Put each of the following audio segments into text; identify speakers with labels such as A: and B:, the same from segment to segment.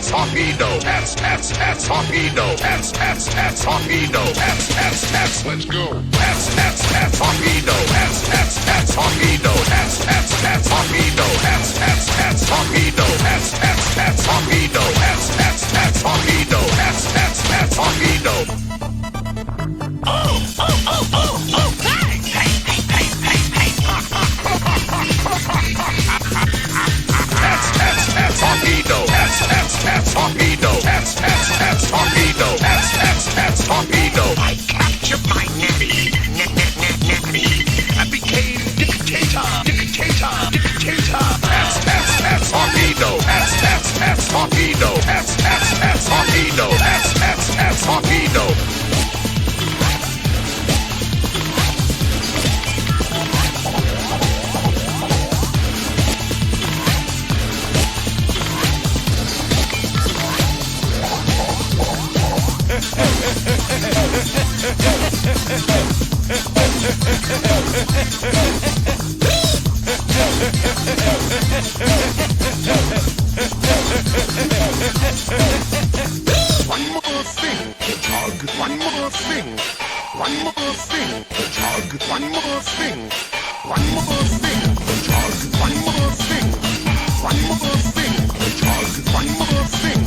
A: torpedo, torpedo, torpedo, let's go. Torpedo, torpedo, torpedo, torpedo, torpedo, torpedo. Torpedo, torpedo, torpedo, torpedo. I captured my navy, I became dictator. Torpedo, torpedo, torpedo, torpedo. One more thing, hedgehog. One more thing. One more thing, hedgehog. One more thing. One more thing, hedgehog. One more thing. One more thing, hedgehog. One more thing.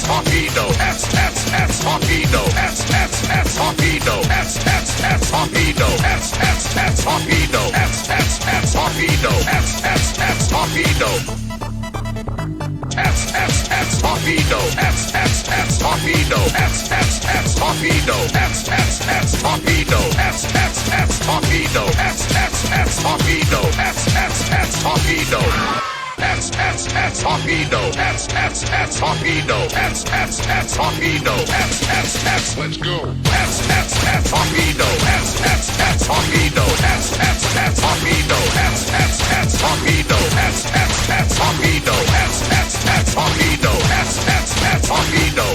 A: Torpedo, torpedo, torpedo, torpedo, torpedo, torpedo, torpedo. Torpedo, torpedo, torpedo, torpedo, torpedo. Torpedo, torpedo, torpedo, let's go. Torpedo, torpedo, torpedo, torpedo, torpedo, torpedo.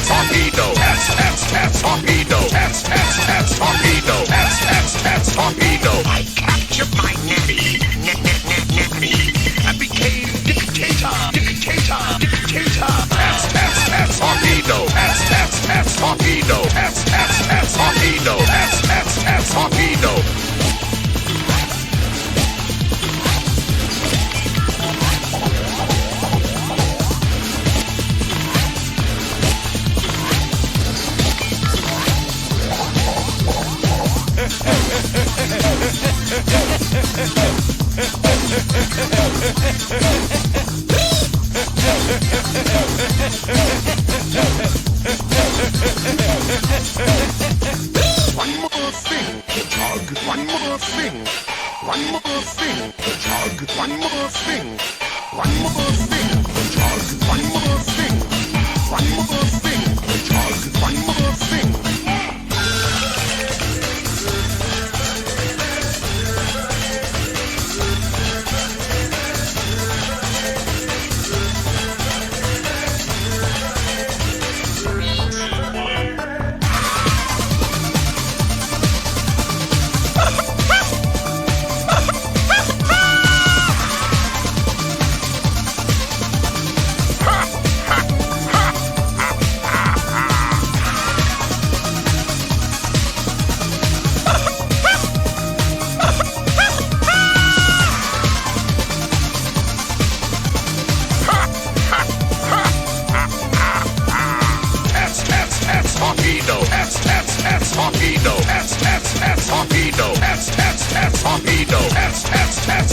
A: Torpedo, torpedo, torpedo, torpedo. I captured my navy, I became dictator. Torpedo, torpedo, torpedo, torpedo. One more thing, hedgehog. One more thing. One more thing, hedgehog. One more thing. One more thing, hedgehog. One more thing. One more thing, hedgehog. One more thing.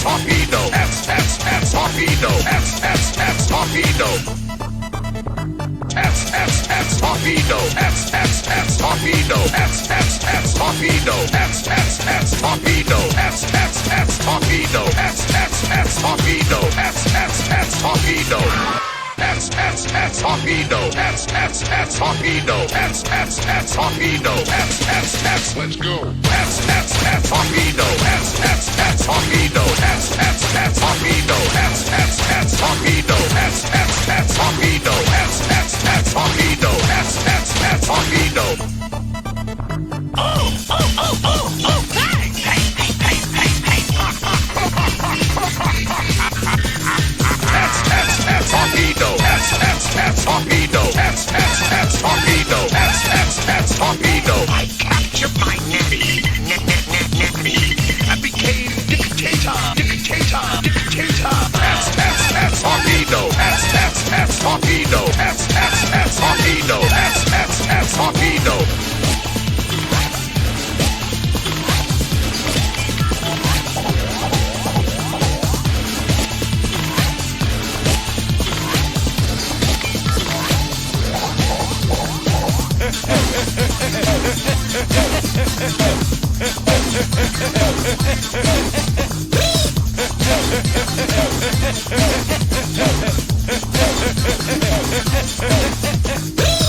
A: torpedo, torpedo, torpedo. Torpedo, torpedo, torpedo, torpedo, torpedo, torpedo, torpedo. Torpedo, torpedo, torpedo, let's go. Torpedo, torpedo, torpedo, torpedo, torpedo, torpedo. Torpedo, torpedo, torpedo, torpedo. I captured my nanny, I became dictator. Torpedo, torpedo, torpedo, torpedo.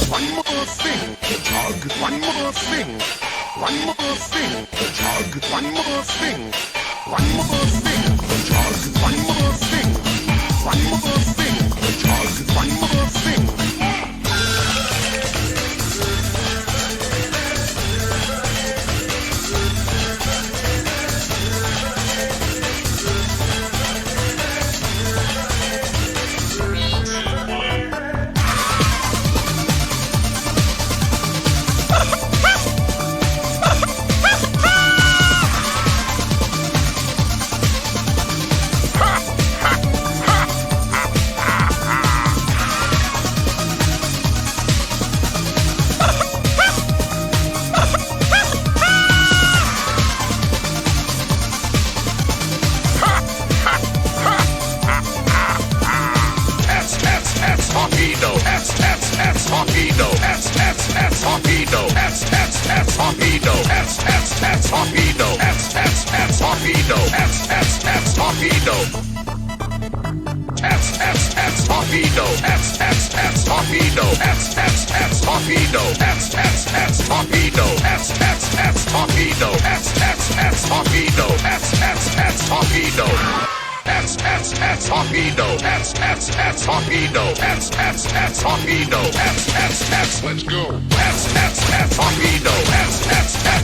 A: One more thing to jog, one more thing, one more thing to jog, one more thing, one more thing to jog, one more thing, one more thing to jog, one more thing. Torpedo, torpedo, torpedo, torpedo, torpedo, torpedo, torpedo. Torpedo, torpedo, torpedo, torpedo, torpedo, torpedo, torpedo. Torpedo, torpedo, torpedo, let's go. Torpedo,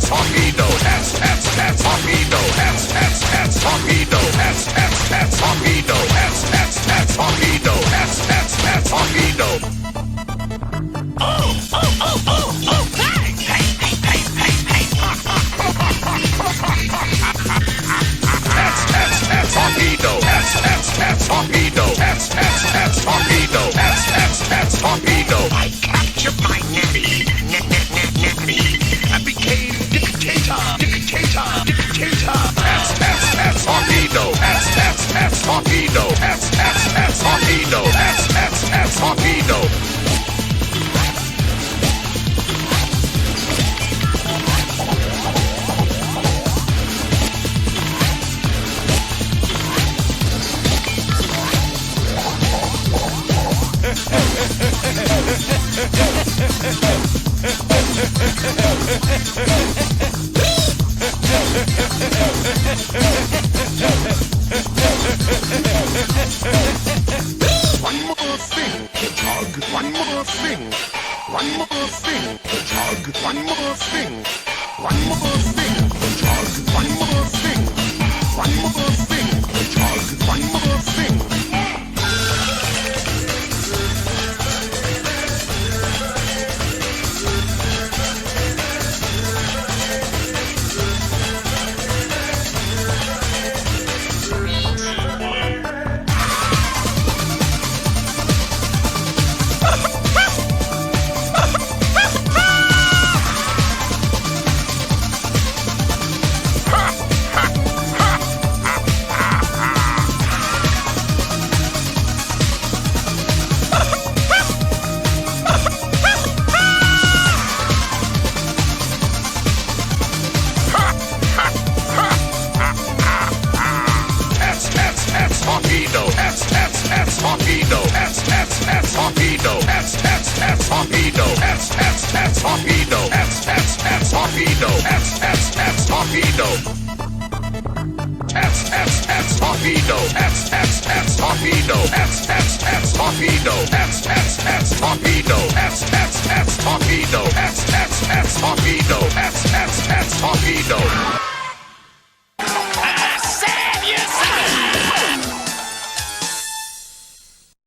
A: torpedo.